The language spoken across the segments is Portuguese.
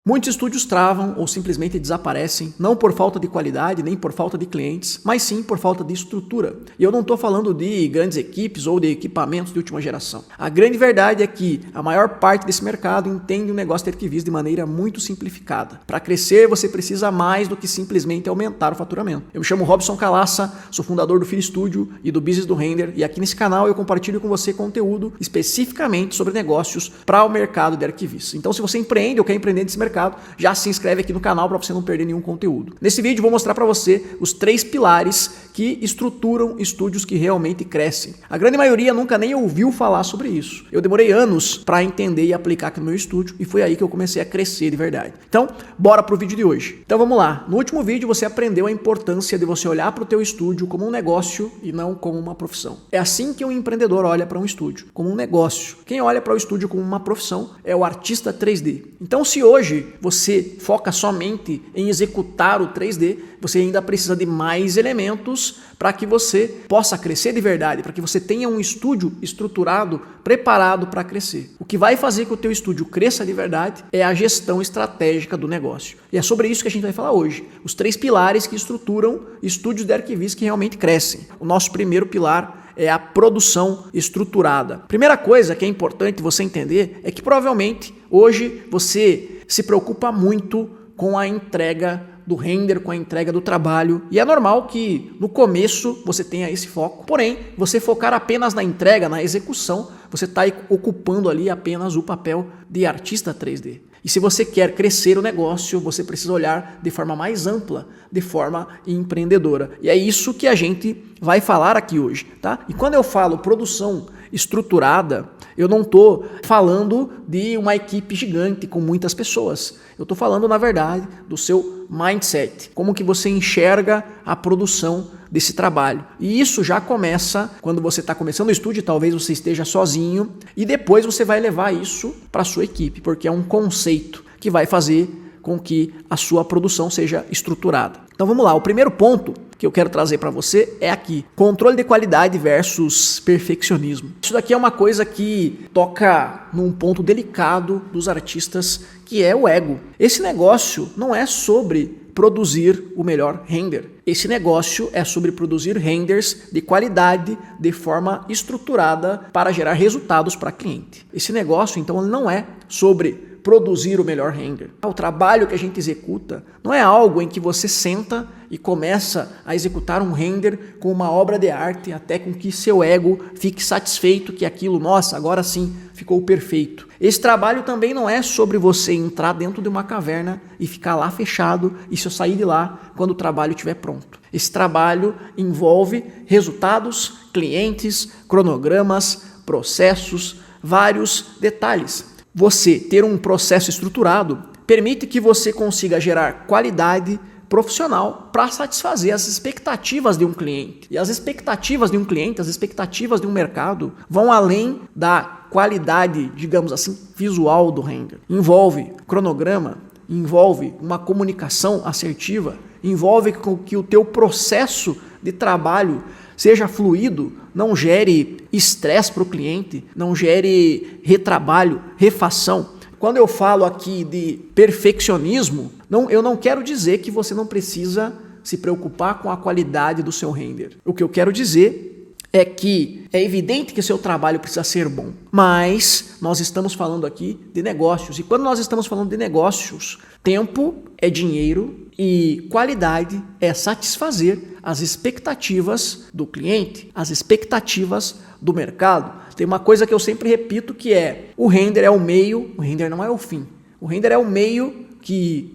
Muitos estúdios travam ou simplesmente desaparecem, não por falta de qualidade, nem por falta de clientes, mas sim por falta de estrutura. E eu não estou falando de grandes equipes ou de equipamentos de última geração. A grande verdade é que a maior parte desse mercado entende o negócio de arquivismo de maneira muito simplificada. Para crescer, você precisa mais do que simplesmente aumentar o faturamento. Eu me chamo Robson Calassa, sou fundador do Fear Studio e do Business do Render, e aqui nesse canal eu compartilho com você conteúdo especificamente sobre negócios para o mercado de arquivistas. Então, se você empreende ou quer empreender nesse mercado, já se inscreve aqui no canal para você não perder nenhum conteúdo. Nesse vídeo vou mostrar para você os 3 pilares que estruturam estúdios que realmente crescem. A grande maioria nunca nem ouviu falar sobre isso. Eu demorei anos para entender e aplicar aqui no meu estúdio e foi aí que eu comecei a crescer de verdade. Então, bora pro vídeo de hoje. Então vamos lá. No último vídeo você aprendeu a importância de você olhar para o teu estúdio como um negócio e não como uma profissão. É assim que um empreendedor olha para um estúdio, como um negócio. Quem olha para o estúdio como uma profissão é o artista 3D. Então, se hoje você foca somente em executar o 3D, você ainda precisa de mais elementos para que você possa crescer de verdade, para que você tenha um estúdio estruturado, preparado para crescer. O que vai fazer que o teu estúdio cresça de verdade é a gestão estratégica do negócio. E é sobre isso que a gente vai falar hoje. Os 3 pilares que estruturam estúdios de arquivistas que realmente crescem. O nosso primeiro pilar é a produção estruturada. Primeira coisa que é importante você entender é que provavelmente hoje você se preocupa muito com a entrega do render, com a entrega do trabalho, e é normal que no começo você tenha esse foco, porém, você focar apenas na entrega, na execução, você está ocupando ali apenas o papel de artista 3D. E se você quer crescer o negócio, você precisa olhar de forma mais ampla, de forma empreendedora. E é isso que a gente vai falar aqui hoje, tá? E quando eu falo produção estruturada, eu não estou falando de uma equipe gigante com muitas pessoas. Eu estou falando, na verdade, do seu mindset. Como que você enxerga a produção desse trabalho. E isso já começa quando você está começando o estúdio, talvez você esteja sozinho, e depois você vai levar isso para a sua equipe, porque é um conceito que vai fazer com que a sua produção seja estruturada. Então vamos lá, o primeiro ponto que eu quero trazer para você é aqui, controle de qualidade versus perfeccionismo. Isso daqui é uma coisa que toca num ponto delicado dos artistas, que é o ego. Esse negócio não é sobre produzir o melhor render. Esse negócio é sobre produzir renders de qualidade, de forma estruturada para gerar resultados para cliente. Esse negócio, então, não é sobre produzir o melhor render. O trabalho que a gente executa não é algo em que você senta e começa a executar um render com uma obra de arte até com que seu ego fique satisfeito que aquilo, nossa, agora sim ficou perfeito. Esse trabalho também não é sobre você entrar dentro de uma caverna e ficar lá fechado e só sair de lá quando o trabalho estiver pronto. Esse trabalho envolve resultados, clientes, cronogramas, processos, vários detalhes. Você ter um processo estruturado permite que você consiga gerar qualidade profissional para satisfazer as expectativas de um cliente. E as expectativas de um cliente, as expectativas de um mercado vão além da qualidade, digamos assim, visual do render. Envolve cronograma, envolve uma comunicação assertiva, envolve que o teu processo de trabalho seja fluido, não gere estresse para o cliente, não gere retrabalho, refação. Quando eu falo aqui de perfeccionismo, eu não quero dizer que você não precisa se preocupar com a qualidade do seu render. O que eu quero dizer é que é evidente que seu trabalho precisa ser bom, mas nós estamos falando aqui de negócios. E quando nós estamos falando de negócios, tempo é dinheiro e qualidade é satisfazer as expectativas do cliente, as expectativas do mercado. Tem uma coisa que eu sempre repito que é: o render é o meio, o render não é o fim. O render é o meio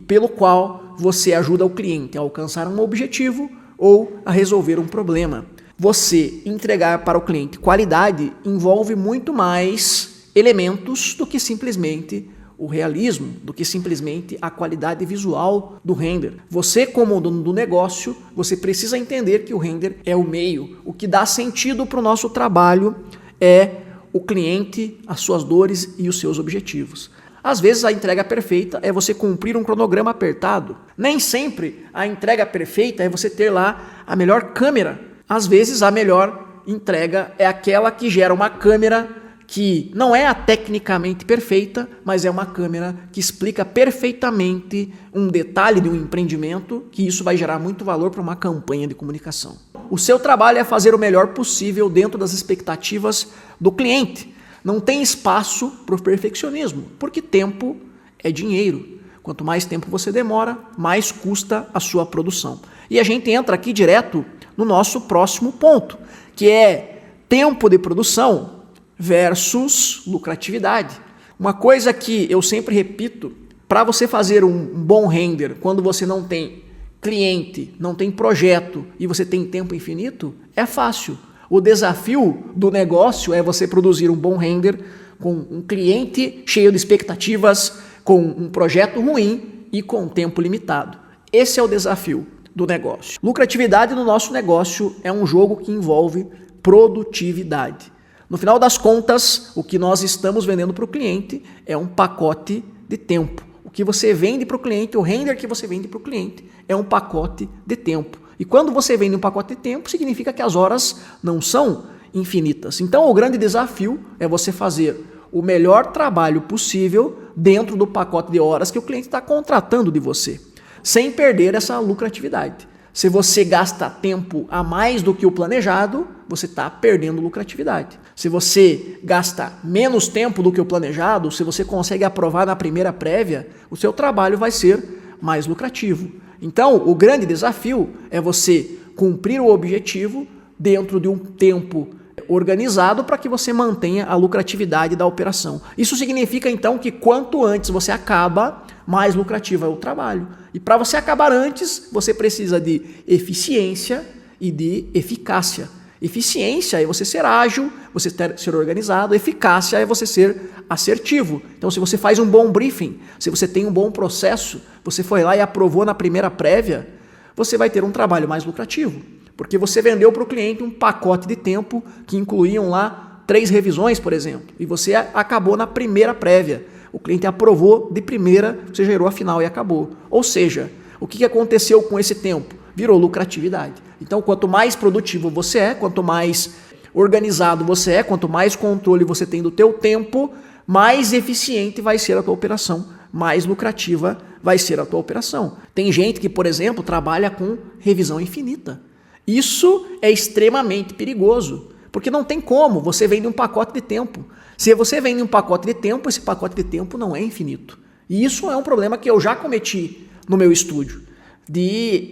pelo qual você ajuda o cliente a alcançar um objetivo ou a resolver um problema. Você entregar para o cliente qualidade envolve muito mais elementos do que simplesmente o realismo, do que simplesmente a qualidade visual do render. Você, como dono do negócio, você precisa entender que o render é o meio. O que dá sentido para o nosso trabalho é o cliente, as suas dores e os seus objetivos. Às vezes a entrega perfeita é você cumprir um cronograma apertado. Nem sempre a entrega perfeita é você ter lá a melhor câmera. Às vezes a melhor entrega é aquela que gera uma câmera que não é a tecnicamente perfeita, mas é uma câmera que explica perfeitamente um detalhe de um empreendimento, que isso vai gerar muito valor para uma campanha de comunicação. O seu trabalho é fazer o melhor possível dentro das expectativas do cliente. Não tem espaço para o perfeccionismo, porque tempo é dinheiro. Quanto mais tempo você demora, mais custa a sua produção. E a gente entra aqui direto no nosso próximo ponto, que é tempo de produção versus lucratividade. Uma coisa que eu sempre repito, para você fazer um bom render quando você não tem cliente, não tem projeto e você tem tempo infinito, é fácil. O desafio do negócio é você produzir um bom render com um cliente cheio de expectativas, com um projeto ruim e com tempo limitado. Esse é o desafio do negócio. Lucratividade no nosso negócio é um jogo que envolve produtividade. No final das contas, o que nós estamos vendendo para o cliente é um pacote de tempo. O que você vende para o cliente, o render que você vende para o cliente é um pacote de tempo. E quando você vende um pacote de tempo, significa que as horas não são infinitas. Então, o grande desafio é você fazer o melhor trabalho possível dentro do pacote de horas que o cliente está contratando de você, sem perder essa lucratividade. Se você gasta tempo a mais do que o planejado, você está perdendo lucratividade. Se você gasta menos tempo do que o planejado, se você consegue aprovar na primeira prévia, o seu trabalho vai ser mais lucrativo. Então, o grande desafio é você cumprir o objetivo dentro de um tempo organizado para que você mantenha a lucratividade da operação. Isso significa, então, que quanto antes você acaba, mais lucrativo é o trabalho. E para você acabar antes, você precisa de eficiência e de eficácia. Eficiência é você ser ágil, você ser organizado. Eficácia é você ser assertivo. Então, se você faz um bom briefing, se você tem um bom processo, você foi lá e aprovou na primeira prévia, você vai ter um trabalho mais lucrativo. Porque você vendeu para o cliente um pacote de tempo que incluíam lá 3 revisões, por exemplo, e você acabou na primeira prévia. O cliente aprovou de primeira, você gerou a final e acabou. Ou seja, o que aconteceu com esse tempo? Virou lucratividade. Então, quanto mais produtivo você é, quanto mais organizado você é, quanto mais controle você tem do teu tempo, mais eficiente vai ser a tua operação, mais lucrativa vai ser a tua operação. Tem gente que, por exemplo, trabalha com revisão infinita. Isso é extremamente perigoso, porque não tem como, você vende um pacote de tempo. Se você vende um pacote de tempo, esse pacote de tempo não é infinito. E isso é um problema que eu já cometi no meu estúdio.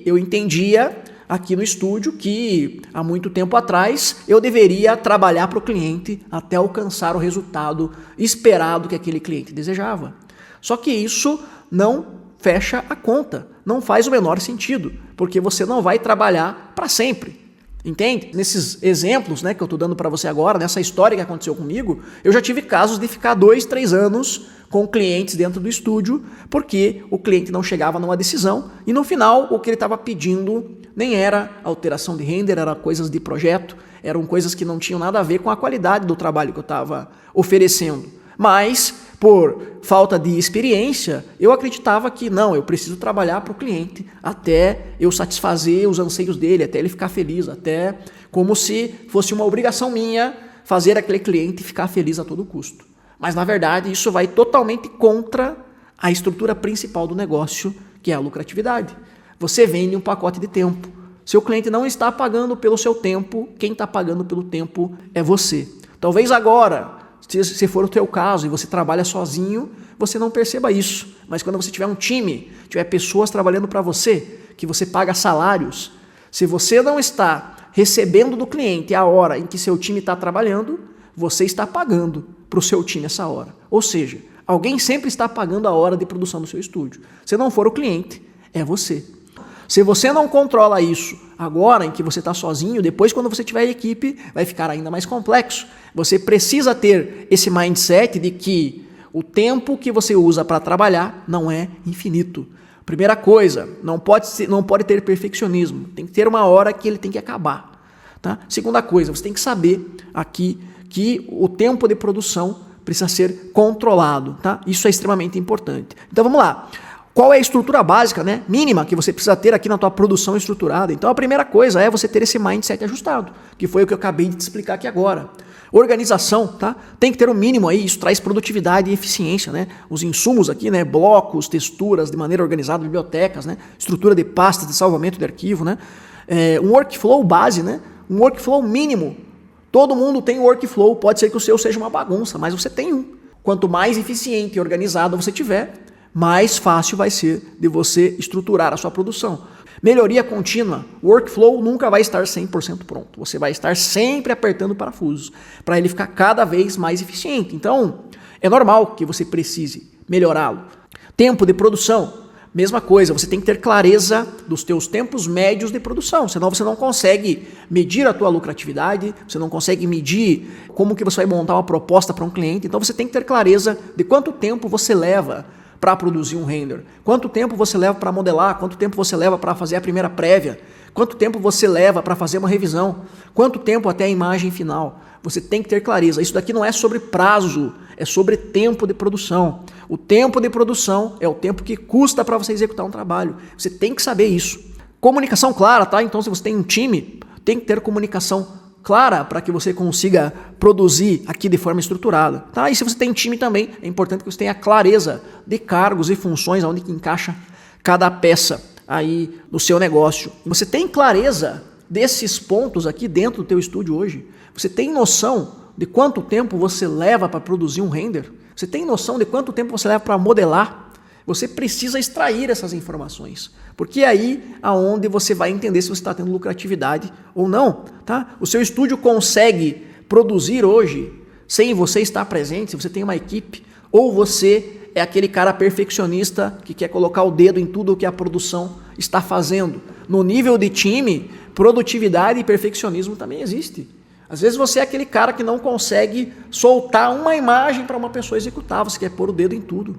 Eu entendia aqui no estúdio que há muito tempo atrás eu deveria trabalhar para o cliente até alcançar o resultado esperado que aquele cliente desejava. Só que isso não fecha a conta, não faz o menor sentido, porque você não vai trabalhar para sempre. Entende? Nesses exemplos, que eu estou dando para você agora, nessa história que aconteceu comigo, eu já tive casos de ficar 2, 3 anos com clientes dentro do estúdio, porque o cliente não chegava numa decisão e no final o que ele estava pedindo nem era alteração de render, era coisas de projeto, eram coisas que não tinham nada a ver com a qualidade do trabalho que eu estava oferecendo. Mas, por falta de experiência, eu acreditava que não, eu preciso trabalhar para o cliente até eu satisfazer os anseios dele, até ele ficar feliz, até como se fosse uma obrigação minha fazer aquele cliente ficar feliz a todo custo. Mas, na verdade, isso vai totalmente contra a estrutura principal do negócio, que é a lucratividade. Você vende um pacote de tempo. Seu cliente não está pagando pelo seu tempo, quem está pagando pelo tempo é você. Talvez agora, se for o teu caso e você trabalha sozinho, você não perceba isso. Mas quando você tiver um time, tiver pessoas trabalhando para você, que você paga salários, se você não está recebendo do cliente a hora em que seu time está trabalhando, você está pagando para o seu time essa hora. Ou seja, alguém sempre está pagando a hora de produção do seu estúdio. Se não for o cliente, é você. Se você não controla isso agora em que você está sozinho, depois quando você tiver equipe, vai ficar ainda mais complexo. Você precisa ter esse mindset de que o tempo que você usa para trabalhar não é infinito. Primeira coisa, não pode ter perfeccionismo. Tem que ter uma hora que ele tem que acabar. Tá? Segunda coisa, você tem que saber aqui que o tempo de produção precisa ser controlado. Tá? Isso é extremamente importante. Então vamos lá. Qual é a estrutura básica, mínima, que você precisa ter aqui na tua produção estruturada? Então a primeira coisa é você ter esse mindset ajustado, que foi o que eu acabei de te explicar aqui agora. Organização, tá? Tem que ter o mínimo aí, isso traz produtividade e eficiência, né? Os insumos aqui, né? Blocos, texturas de maneira organizada, bibliotecas, né? Estrutura de pastas, de salvamento de arquivo, né? Um workflow base, né? Um workflow mínimo. Todo mundo tem um workflow, pode ser que o seu seja uma bagunça, mas você tem um. Quanto mais eficiente e organizado você tiver, mais fácil vai ser de você estruturar a sua produção. Melhoria contínua, o workflow nunca vai estar 100% pronto. Você vai estar sempre apertando parafusos para ele ficar cada vez mais eficiente. Então, é normal que você precise melhorá-lo. Tempo de produção, mesma coisa. Você tem que ter clareza dos teus tempos médios de produção, senão você não consegue medir a tua lucratividade, você não consegue medir como que você vai montar uma proposta para um cliente. Então, você tem que ter clareza de quanto tempo você leva para produzir um render, quanto tempo você leva para modelar, quanto tempo você leva para fazer a primeira prévia, quanto tempo você leva para fazer uma revisão, quanto tempo até a imagem final. Você tem que ter clareza. Isso daqui não é sobre prazo, é sobre tempo de produção. O tempo de produção é o tempo que custa para você executar um trabalho. Você tem que saber isso. Comunicação clara, tá? Então, se você tem um time, tem que ter comunicação clara para que você consiga produzir aqui de forma estruturada. Tá? E se você tem time também, é importante que você tenha clareza de cargos e funções, onde que encaixa cada peça aí no seu negócio. Você tem clareza desses pontos aqui dentro do teu estúdio hoje? Você tem noção de quanto tempo você leva para produzir um render? Você tem noção de quanto tempo você leva para modelar? Você precisa extrair essas informações, porque é aí aonde você vai entender se você está tendo lucratividade ou não. Tá? O seu estúdio consegue produzir hoje sem você estar presente, se você tem uma equipe, ou você é aquele cara perfeccionista que quer colocar o dedo em tudo o que a produção está fazendo. No nível de time, produtividade e perfeccionismo também existe. Às vezes você é aquele cara que não consegue soltar uma imagem para uma pessoa executar, você quer pôr o dedo em tudo.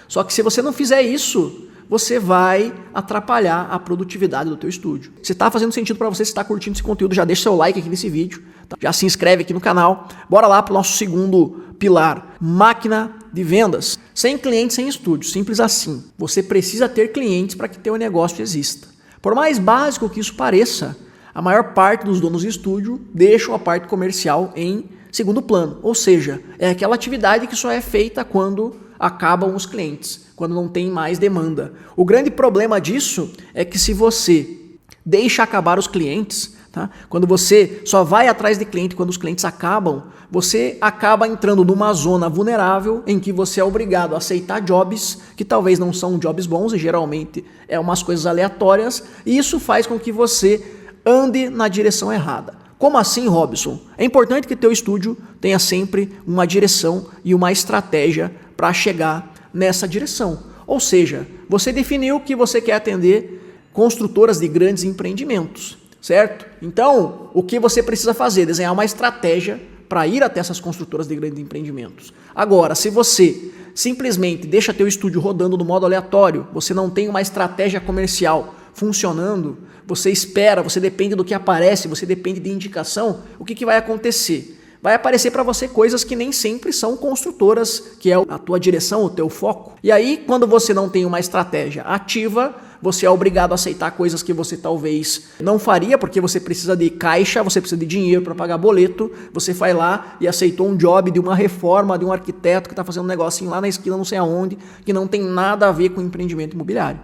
Só que se você não fizer isso, você vai atrapalhar a produtividade do teu estúdio. Se está fazendo sentido para você, se está curtindo esse conteúdo, já deixa seu like aqui nesse vídeo, tá? Já se inscreve aqui no canal. Bora lá para o nosso segundo pilar, máquina de vendas. Sem cliente, sem estúdio, simples assim. Você precisa ter clientes para que teu negócio exista. Por mais básico que isso pareça, a maior parte dos donos de estúdio deixam a parte comercial em segundo plano. Ou seja, é aquela atividade que só é feita quando acabam os clientes, quando não tem mais demanda. O grande problema disso é que se você deixa acabar os clientes, tá? Quando você só vai atrás de cliente quando os clientes acabam, você acaba entrando numa zona vulnerável em que você é obrigado a aceitar jobs que talvez não são jobs bons e geralmente é umas coisas aleatórias, e isso faz com que você ande na direção errada. Como assim, Robson? É importante que teu estúdio tenha sempre uma direção e uma estratégia para chegar nessa direção. Ou seja, você definiu que você quer atender construtoras de grandes empreendimentos, certo? Então, o que você precisa fazer? Desenhar uma estratégia para ir até essas construtoras de grandes empreendimentos. Agora, se você simplesmente deixa teu estúdio rodando no modo aleatório, você não tem uma estratégia comercial funcionando, você espera, você depende do que aparece, você depende de indicação, o que vai acontecer? Vai aparecer para você coisas que nem sempre são construtoras, que é a tua direção, o teu foco. E aí, quando você não tem uma estratégia ativa, você é obrigado a aceitar coisas que você talvez não faria, porque você precisa de caixa, você precisa de dinheiro para pagar boleto, você vai lá e aceitou um job de uma reforma de um arquiteto que está fazendo um negocinho lá na esquina, não sei aonde, que não tem nada a ver com empreendimento imobiliário.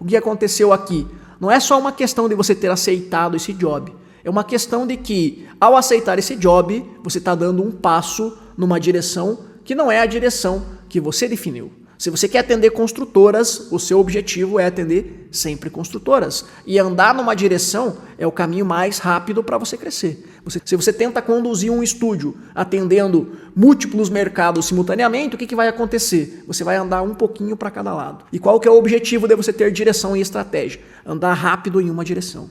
O que aconteceu aqui? Não é só uma questão de você ter aceitado esse job. É uma questão de que, ao aceitar esse job, você está dando um passo numa direção que não é a direção que você definiu. Se você quer atender construtoras, o seu objetivo é atender sempre construtoras. E andar numa direção é o caminho mais rápido para você crescer. Se você tenta conduzir um estúdio atendendo múltiplos mercados simultaneamente, o que vai acontecer? Você vai andar um pouquinho para cada lado. E qual que é o objetivo de você ter direção e estratégia? Andar rápido em uma direção.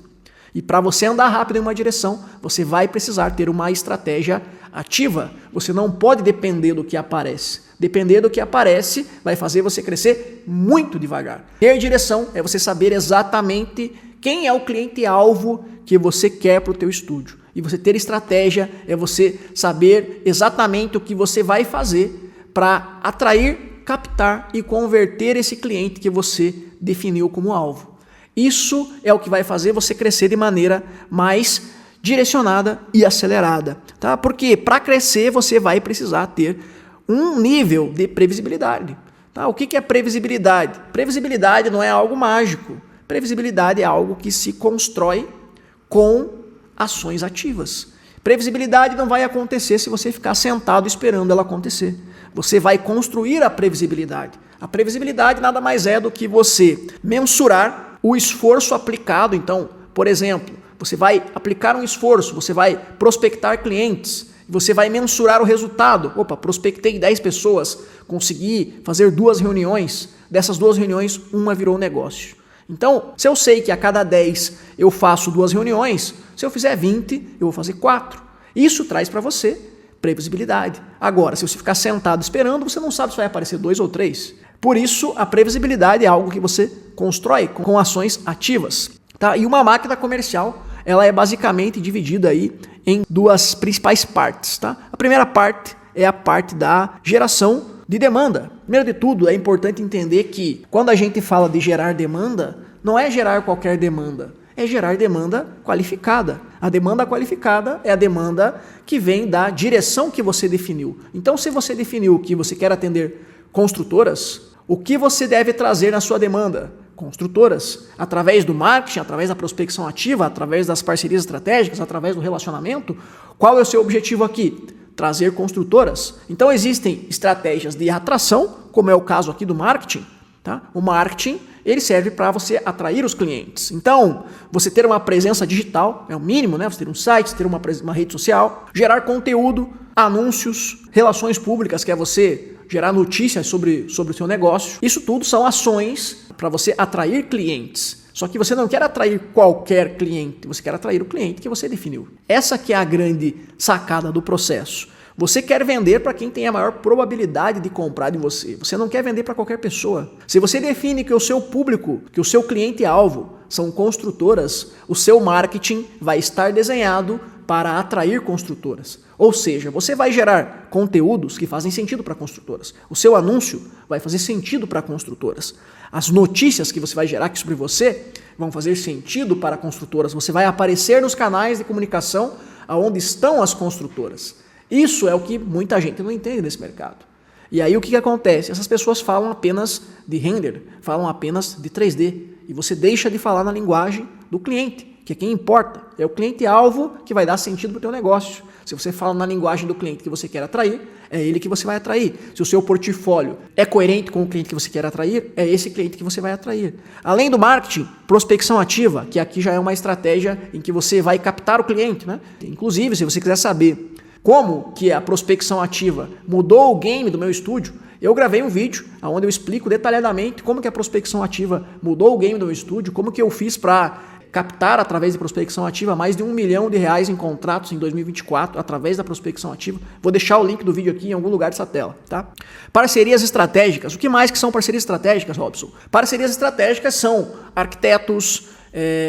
E para você andar rápido em uma direção, você vai precisar ter uma estratégia ativa. Você não pode depender do que aparece. Depender do que aparece vai fazer você crescer muito devagar. Ter direção é você saber exatamente quem é o cliente-alvo que você quer para o teu estúdio. E você ter estratégia é você saber exatamente o que você vai fazer para atrair, captar e converter esse cliente que você definiu como alvo. Isso é o que vai fazer você crescer de maneira mais direcionada e acelerada, tá? Porque para crescer você vai precisar ter um nível de previsibilidade, tá? O que é previsibilidade? Previsibilidade não é algo mágico. Previsibilidade é algo que se constrói com ações ativas. Previsibilidade não vai acontecer se você ficar sentado esperando ela acontecer. Você vai construir a previsibilidade. A previsibilidade nada mais é do que você mensurar o esforço aplicado. Então, por exemplo, você vai aplicar um esforço, você vai prospectar clientes, você vai mensurar o resultado. Opa, prospectei 10 pessoas, consegui fazer 2 reuniões, dessas 2 reuniões, uma virou negócio. Então, se eu sei que a cada 10 eu faço 2 reuniões, se eu fizer 20, eu vou fazer 4. Isso traz para você previsibilidade. Agora, se você ficar sentado esperando, você não sabe se vai aparecer 2 ou 3. Por isso, a previsibilidade é algo que você constrói com ações ativas. Tá? E uma máquina comercial, ela é basicamente dividida aí em 2 principais partes. Tá? A primeira parte é a parte da geração de demanda. Primeiro de tudo, é importante entender que quando a gente fala de gerar demanda, não é gerar qualquer demanda, é gerar demanda qualificada. A demanda qualificada é a demanda que vem da direção que você definiu. Então, se você definiu que você quer atender construtoras, o que você deve trazer na sua demanda? Construtoras, através do marketing, através da prospecção ativa, através das parcerias estratégicas, através do relacionamento. Qual é o seu objetivo aqui? Trazer construtoras. Então existem estratégias de atração, como é o caso aqui do marketing. Tá? O marketing ele serve para você atrair os clientes. Então, você ter uma presença digital é o mínimo, né? Você ter um site, ter uma rede social, gerar conteúdo, anúncios, relações públicas, que é você gerar notícias sobre o seu negócio. Isso tudo são ações para você atrair clientes. Só que você não quer atrair qualquer cliente, você quer atrair o cliente que você definiu. Essa que é a grande sacada do processo. Você quer vender para quem tem a maior probabilidade de comprar de você. Você não quer vender para qualquer pessoa. Se você define que o seu público, que o seu cliente-alvo são construtoras, o seu marketing vai estar desenhado para atrair construtoras. Ou seja, você vai gerar conteúdos que fazem sentido para construtoras. O seu anúncio vai fazer sentido para construtoras. As notícias que você vai gerar aqui sobre você vão fazer sentido para construtoras. Você vai aparecer nos canais de comunicação onde estão as construtoras. Isso é o que muita gente não entende nesse mercado. E aí o que acontece? Essas pessoas falam apenas de render, falam apenas de 3D. E você deixa de falar na linguagem do cliente, que é quem importa. É o cliente-alvo que vai dar sentido para o teu negócio. Se você fala na linguagem do cliente que você quer atrair, é ele que você vai atrair. Se o seu portfólio é coerente com o cliente que você quer atrair, é esse cliente que você vai atrair. Além do marketing, prospecção ativa, que aqui já é uma estratégia em que você vai captar o cliente, né? Inclusive, se você quiser saber como que a prospecção ativa mudou o game do meu estúdio, eu gravei um vídeo onde eu explico detalhadamente como que a prospecção ativa mudou o game do meu estúdio, como que eu fiz para captar através de prospecção ativa mais de R$1 milhão em contratos em 2024 através da prospecção ativa. Vou deixar o link do vídeo aqui em algum lugar dessa tela, tá? Parcerias estratégicas. O que mais que são parcerias estratégicas, Robson? Parcerias estratégicas são arquitetos,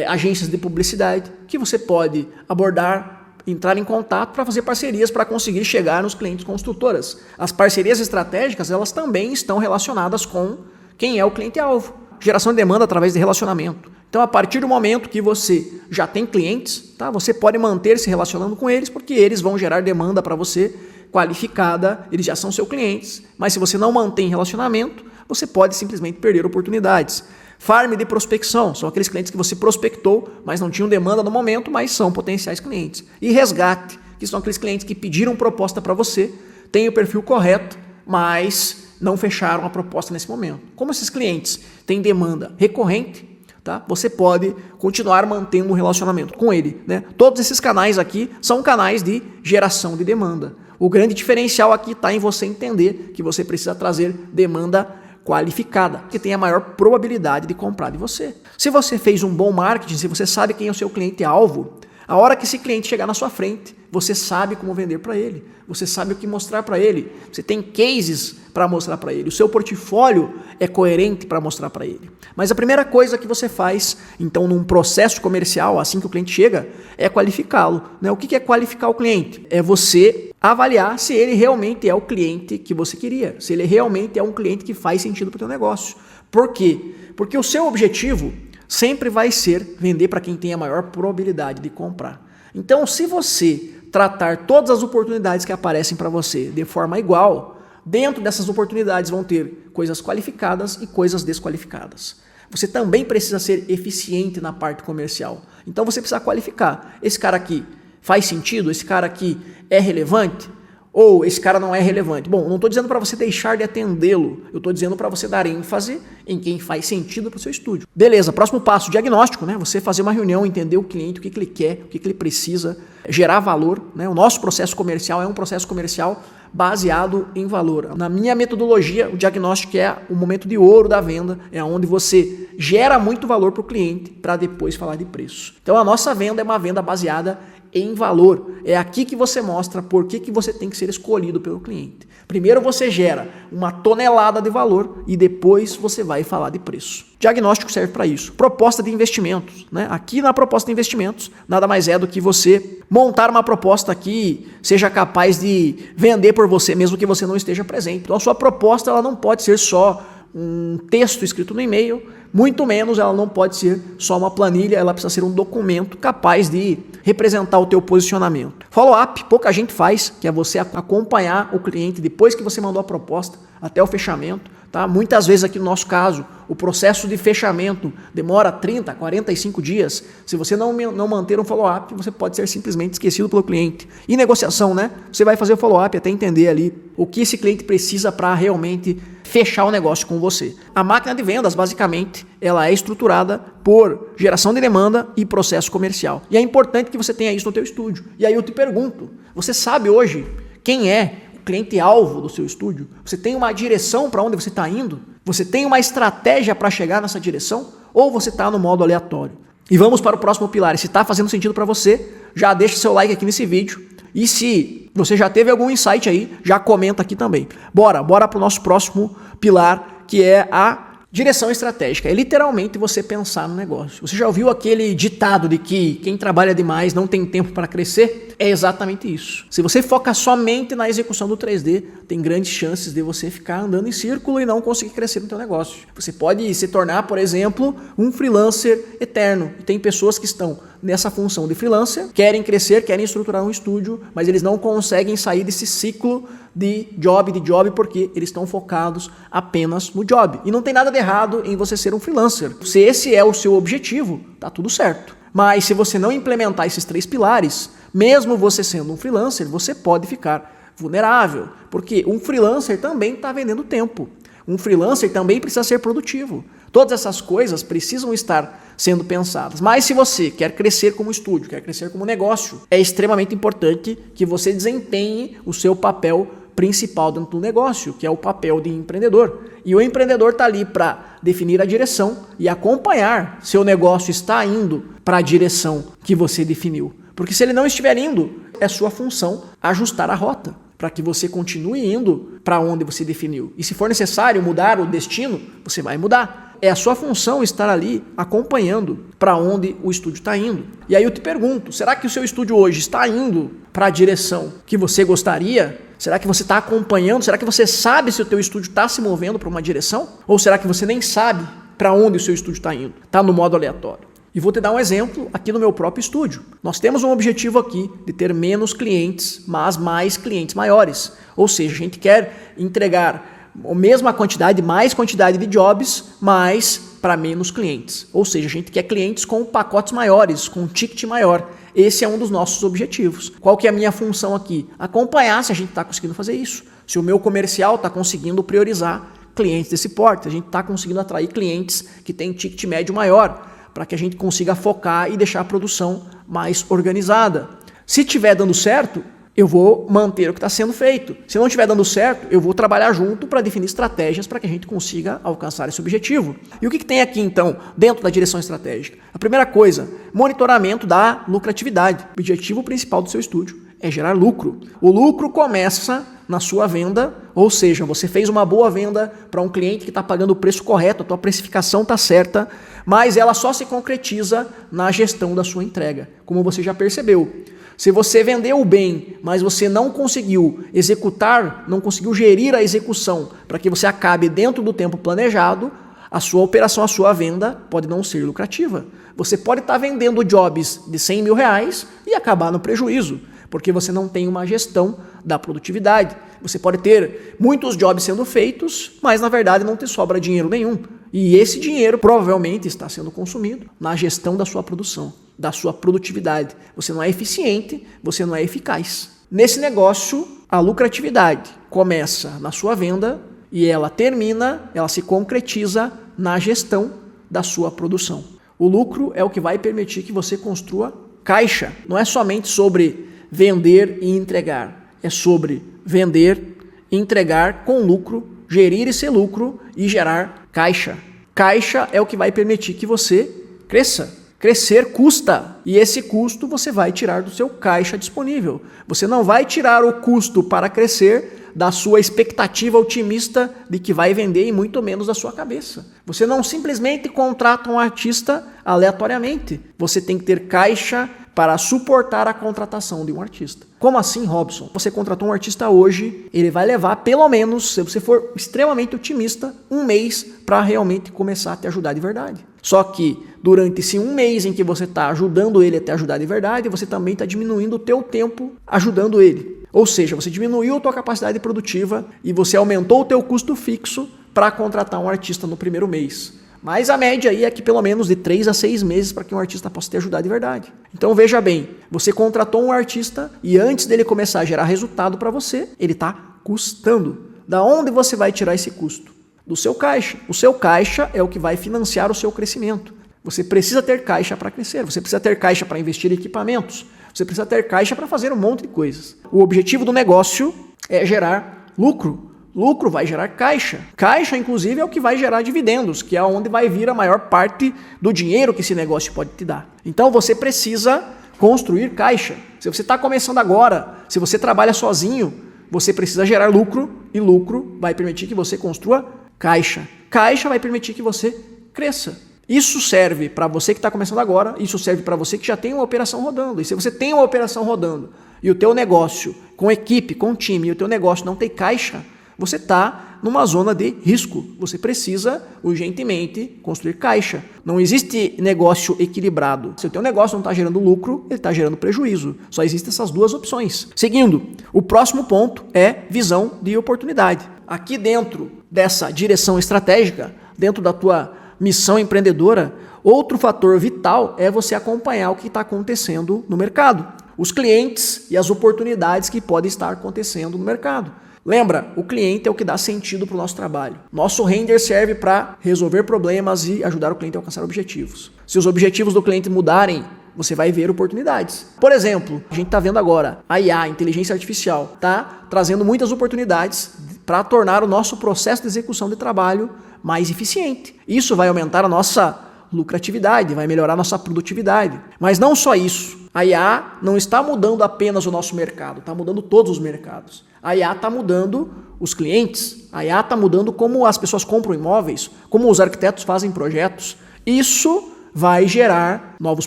agências de publicidade que você pode abordar, entrar em contato para fazer parcerias para conseguir chegar nos clientes construtoras. As parcerias estratégicas, elas também estão relacionadas com quem é o cliente-alvo. Geração de demanda através de relacionamento. Então, a partir do momento que você já tem clientes, tá, você pode manter se relacionando com eles, porque eles vão gerar demanda para você qualificada, eles já são seus clientes. Mas se você não mantém relacionamento, você pode simplesmente perder oportunidades. Farm de prospecção, são aqueles clientes que você prospectou, mas não tinham demanda no momento, mas são potenciais clientes. E resgate, que são aqueles clientes que pediram proposta para você, têm o perfil correto, mas não fecharam a proposta nesse momento. Como esses clientes têm demanda recorrente, tá? Você pode continuar mantendo um relacionamento com ele, né? Todos esses canais aqui são canais de geração de demanda. O grande diferencial aqui está em você entender que você precisa trazer demanda qualificada, que tem a maior probabilidade de comprar de você. Se você fez um bom marketing, se você sabe quem é o seu cliente-alvo, a hora que esse cliente chegar na sua frente, você sabe como vender para ele, você sabe o que mostrar para ele, você tem cases para mostrar para ele, o seu portfólio é coerente para mostrar para ele. Mas a primeira coisa que você faz, então, num processo comercial, assim que o cliente chega, é qualificá-lo, né? O que é qualificar o cliente? É você avaliar se ele realmente é o cliente que você queria, se ele realmente é um cliente que faz sentido para o teu negócio. Por quê? Porque o seu objetivo sempre vai ser vender para quem tem a maior probabilidade de comprar. Então, se você tratar todas as oportunidades que aparecem para você de forma igual, dentro dessas oportunidades vão ter coisas qualificadas e coisas desqualificadas. Você também precisa ser eficiente na parte comercial. Então você precisa qualificar. Esse cara aqui faz sentido? Esse cara aqui é relevante? Ou esse cara não é relevante? Bom, não estou dizendo para você deixar de atendê-lo. Eu estou dizendo para você dar ênfase em quem faz sentido para o seu estúdio. Beleza, próximo passo, diagnóstico, né? Você fazer uma reunião, entender o cliente, o que ele quer, o que ele precisa, gerar valor, né? O nosso processo comercial é um processo comercial baseado em valor. Na minha metodologia, o diagnóstico é o momento de ouro da venda, é onde você gera muito valor para o cliente para depois falar de preço. Então a nossa venda é uma venda baseada em valor. É aqui que você mostra por que você tem que ser escolhido pelo cliente. Primeiro você gera uma tonelada de valor e depois você vai falar de preço. Diagnóstico serve para isso. Proposta de investimentos, né? Aqui na proposta de investimentos, nada mais é do que você montar uma proposta que seja capaz de vender por você, mesmo que você não esteja presente. Então a sua proposta ela não pode ser só um texto escrito no e-mail, muito menos ela não pode ser só uma planilha, ela precisa ser um documento capaz de representar o teu posicionamento. Follow-up, pouca gente faz, que é você acompanhar o cliente depois que você mandou a proposta até o fechamento. Tá? Muitas vezes aqui no nosso caso, o processo de fechamento demora 30, 45 dias. Se você não manter um follow-up, você pode ser simplesmente esquecido pelo cliente. E negociação, né? Você vai fazer o follow-up até entender ali o que esse cliente precisa para realmente fechar o negócio com você. A máquina de vendas, basicamente, ela é estruturada por geração de demanda e processo comercial. E é importante que você tenha isso no teu estúdio. E aí eu te pergunto, você sabe hoje quem é cliente-alvo do seu estúdio? Você tem uma direção para onde você está indo? Você tem uma estratégia para chegar nessa direção? Ou você está no modo aleatório? E vamos para o próximo pilar. E se está fazendo sentido para você, já deixa seu like aqui nesse vídeo. E se você já teve algum insight aí, já comenta aqui também. Bora para o nosso próximo pilar, que é a direção estratégica. É literalmente você pensar no negócio. Você já ouviu aquele ditado de que quem trabalha demais não tem tempo para crescer? É exatamente isso. Se você foca somente na execução do 3D, tem grandes chances de você ficar andando em círculo e não conseguir crescer no teu negócio. Você pode se tornar, por exemplo, um freelancer eterno. E tem pessoas que estão nessa função de freelancer, querem crescer, querem estruturar um estúdio, mas eles não conseguem sair desse ciclo de job porque eles estão focados apenas no job. E não tem nada de errado em você ser um freelancer. Se esse é o seu objetivo, tá tudo certo. Mas se você não implementar esses 3 pilares, mesmo você sendo um freelancer, você pode ficar vulnerável, porque um freelancer também está vendendo tempo. Um freelancer também precisa ser produtivo. Todas essas coisas precisam estar sendo pensadas. Mas se você quer crescer como estúdio, quer crescer como negócio, é extremamente importante que você desempenhe o seu papel principal dentro do negócio, que é o papel de empreendedor. E o empreendedor está ali para definir a direção e acompanhar se o negócio está indo para a direção que você definiu. Porque se ele não estiver indo, é sua função ajustar a rota para que você continue indo para onde você definiu. E se for necessário mudar o destino, você vai mudar. É a sua função estar ali acompanhando para onde o estúdio está indo. E aí eu te pergunto, será que o seu estúdio hoje está indo para a direção que você gostaria? Será que você está acompanhando? Será que você sabe se o teu estúdio está se movendo para uma direção? Ou será que você nem sabe para onde o seu estúdio está indo? Está no modo aleatório. E vou te dar um exemplo aqui no meu próprio estúdio. Nós temos um objetivo aqui de ter menos clientes, mas mais clientes maiores. Ou seja, a gente quer entregar a mesma quantidade, mais quantidade de jobs, mas para menos clientes. Ou seja, a gente quer clientes com pacotes maiores, com um ticket maior. Esse é um dos nossos objetivos. Qual que é a minha função aqui? Acompanhar se a gente está conseguindo fazer isso. Se o meu comercial está conseguindo priorizar clientes desse porte, a gente está conseguindo atrair clientes que têm ticket médio maior, para que a gente consiga focar e deixar a produção mais organizada. Se estiver dando certo, eu vou manter o que está sendo feito. Se não estiver dando certo, eu vou trabalhar junto para definir estratégias para que a gente consiga alcançar esse objetivo. E o que tem aqui, então, dentro da direção estratégica? A primeira coisa, monitoramento da lucratividade. O objetivo principal do seu estúdio é gerar lucro. O lucro começa na sua venda, ou seja, você fez uma boa venda para um cliente que está pagando o preço correto, a tua precificação está certa, mas ela só se concretiza na gestão da sua entrega, como você já percebeu. Se você vendeu bem, mas você não conseguiu executar, não conseguiu gerir a execução para que você acabe dentro do tempo planejado, a sua operação, a sua venda pode não ser lucrativa. Você pode estar vendendo jobs de 100 mil reais e acabar no prejuízo, porque você não tem uma gestão da produtividade. Você pode ter muitos jobs sendo feitos, mas na verdade não te sobra dinheiro nenhum. E esse dinheiro provavelmente está sendo consumido na gestão da sua produção, da sua produtividade. Você não é eficiente, você não é eficaz. Nesse negócio, a lucratividade começa na sua venda e ela termina, ela se concretiza na gestão da sua produção. O lucro é o que vai permitir que você construa caixa. Não é somente sobre vender e entregar. É sobre vender, entregar com lucro, gerir esse lucro e gerar caixa. Caixa é o que vai permitir que você cresça. Crescer custa, e esse custo você vai tirar do seu caixa disponível. Você não vai tirar o custo para crescer da sua expectativa otimista de que vai vender e muito menos da sua cabeça. Você não simplesmente contrata um artista aleatoriamente. Você tem que ter caixa para suportar a contratação de um artista. Como assim, Robson? Você contratou um artista hoje, ele vai levar pelo menos, se você for extremamente otimista, 1 mês para realmente começar a te ajudar de verdade. Só que durante esse 1 mês em que você está ajudando ele a te ajudar de verdade, você também está diminuindo o teu tempo ajudando ele. Ou seja, você diminuiu a tua capacidade produtiva e você aumentou o teu custo fixo para contratar um artista no primeiro mês. Mas a média aí é que pelo menos de 3 a 6 meses para que um artista possa te ajudar de verdade. Então veja bem, você contratou um artista e antes dele começar a gerar resultado para você, ele está custando. Da onde você vai tirar esse custo? Do seu caixa. O seu caixa é o que vai financiar o seu crescimento. Você precisa ter caixa para crescer, você precisa ter caixa para investir em equipamentos, você precisa ter caixa para fazer um monte de coisas. O objetivo do negócio é gerar lucro. Lucro vai gerar caixa. Caixa, inclusive, é o que vai gerar dividendos, que é onde vai vir a maior parte do dinheiro que esse negócio pode te dar. Então, você precisa construir caixa. Se você está começando agora, se você trabalha sozinho, você precisa gerar lucro e lucro vai permitir que você construa caixa. Caixa vai permitir que você cresça. Isso serve para você que está começando agora, isso serve para você que já tem uma operação rodando. E se você tem uma operação rodando e o teu negócio com equipe, com time, e o teu negócio não tem caixa, você está numa zona de risco. Você precisa urgentemente construir caixa. Não existe negócio equilibrado. Se o teu negócio não está gerando lucro, ele está gerando prejuízo. Só existem essas duas opções. Seguindo, o próximo ponto é visão de oportunidade. Aqui dentro dessa direção estratégica, dentro da tua missão empreendedora, outro fator vital é você acompanhar o que está acontecendo no mercado. Os clientes e as oportunidades que podem estar acontecendo no mercado. Lembra, o cliente é o que dá sentido para o nosso trabalho. Nosso render serve para resolver problemas e ajudar o cliente a alcançar objetivos. Se os objetivos do cliente mudarem, você vai ver oportunidades. Por exemplo, a gente está vendo agora a IA, a inteligência artificial, está trazendo muitas oportunidades para tornar o nosso processo de execução de trabalho mais eficiente. Isso vai aumentar a nossa lucratividade, vai melhorar a nossa produtividade. Mas não só isso. A IA não está mudando apenas o nosso mercado, está mudando todos os mercados. A IA está mudando os clientes, a IA está mudando como as pessoas compram imóveis, como os arquitetos fazem projetos. Isso vai gerar novos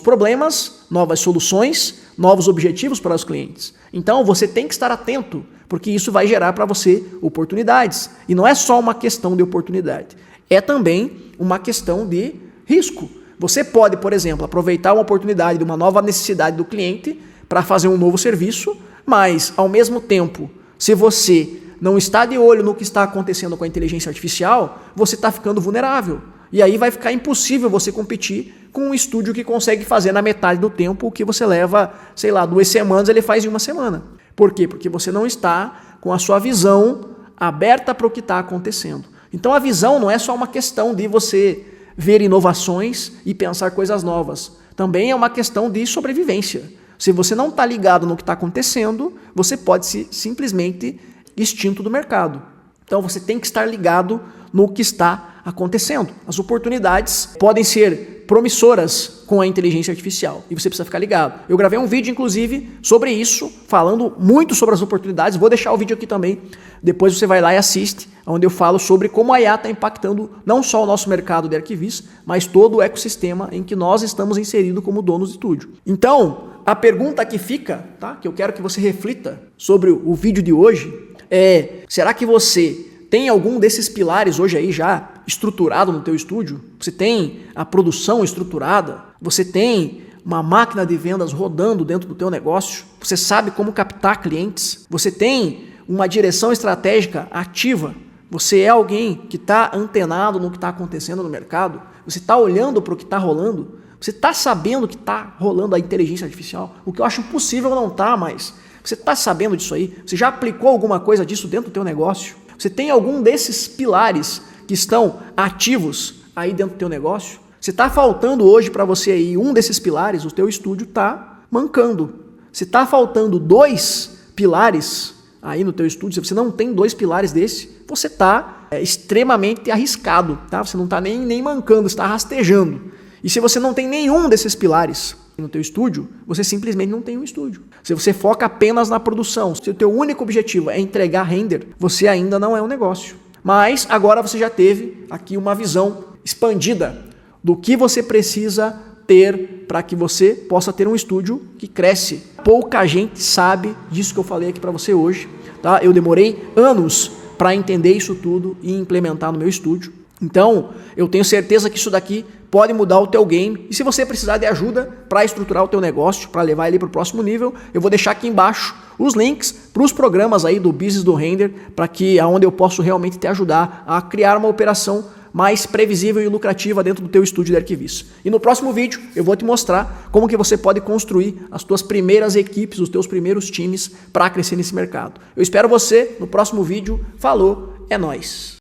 problemas, novas soluções, novos objetivos para os clientes. Então você tem que estar atento, porque isso vai gerar para você oportunidades. E não é só uma questão de oportunidade, é também uma questão de risco. Você pode, por exemplo, aproveitar uma oportunidade de uma nova necessidade do cliente para fazer um novo serviço, mas, ao mesmo tempo, se você não está de olho no que está acontecendo com a inteligência artificial, você está ficando vulnerável. E aí vai ficar impossível você competir com um estúdio que consegue fazer na metade do tempo o que você leva, 2 semanas, ele faz em 1 semana. Por quê? Porque você não está com a sua visão aberta para o que está acontecendo. Então a visão não é só uma questão de você ver inovações e pensar coisas novas. Também é uma questão de sobrevivência. Se você não está ligado no que está acontecendo, você pode ser simplesmente extinto do mercado. Então você tem que estar ligado no que está acontecendo. As oportunidades podem ser promissoras com a inteligência artificial e você precisa ficar ligado. Eu gravei um vídeo, inclusive, sobre isso, falando muito sobre as oportunidades. Vou deixar o vídeo aqui também. Depois você vai lá e assiste, onde eu falo sobre como a IA está impactando não só o nosso mercado de arquivistas, mas todo o ecossistema em que nós estamos inseridos como donos de estúdio. Então, a pergunta que fica, tá? Que eu quero que você reflita sobre o vídeo de hoje é: será que você tem algum desses pilares hoje aí já estruturado no teu estúdio? Você tem a produção estruturada? Você tem uma máquina de vendas rodando dentro do teu negócio, você sabe como captar clientes, você tem uma direção estratégica ativa, você é alguém que está antenado no que está acontecendo no mercado, você está olhando para o que está rolando, você está sabendo que está rolando a inteligência artificial, o que eu acho impossível não tá mais. Você está sabendo disso aí? Você já aplicou alguma coisa disso dentro do teu negócio? Você tem algum desses pilares que estão ativos aí dentro do teu negócio? Se está faltando hoje para você aí um desses pilares, o teu estúdio está mancando. Se está faltando 2 pilares aí no teu estúdio, se você não tem 2 pilares desse, você está extremamente arriscado, tá? Você não está nem mancando, está rastejando. E se você não tem nenhum desses pilares no teu estúdio, você simplesmente não tem um estúdio. Se você foca apenas na produção, se o teu único objetivo é entregar render, você ainda não é um negócio. Mas agora você já teve aqui uma visão expandida do que você precisa ter para que você possa ter um estúdio que cresce. Pouca gente sabe disso que eu falei aqui para você hoje, tá? Eu demorei anos para entender isso tudo e implementar no meu estúdio. Então, eu tenho certeza que isso daqui pode mudar o teu game. E se você precisar de ajuda para estruturar o teu negócio, para levar ele para o próximo nível, eu vou deixar aqui embaixo os links para os programas aí do Business do Render, para que aonde eu posso realmente te ajudar a criar uma operação mais previsível e lucrativa dentro do teu estúdio de arquivice. E no próximo vídeo eu vou te mostrar como que você pode construir as tuas primeiras equipes, os teus primeiros times para crescer nesse mercado. Eu espero você no próximo vídeo. Falou, é nóis!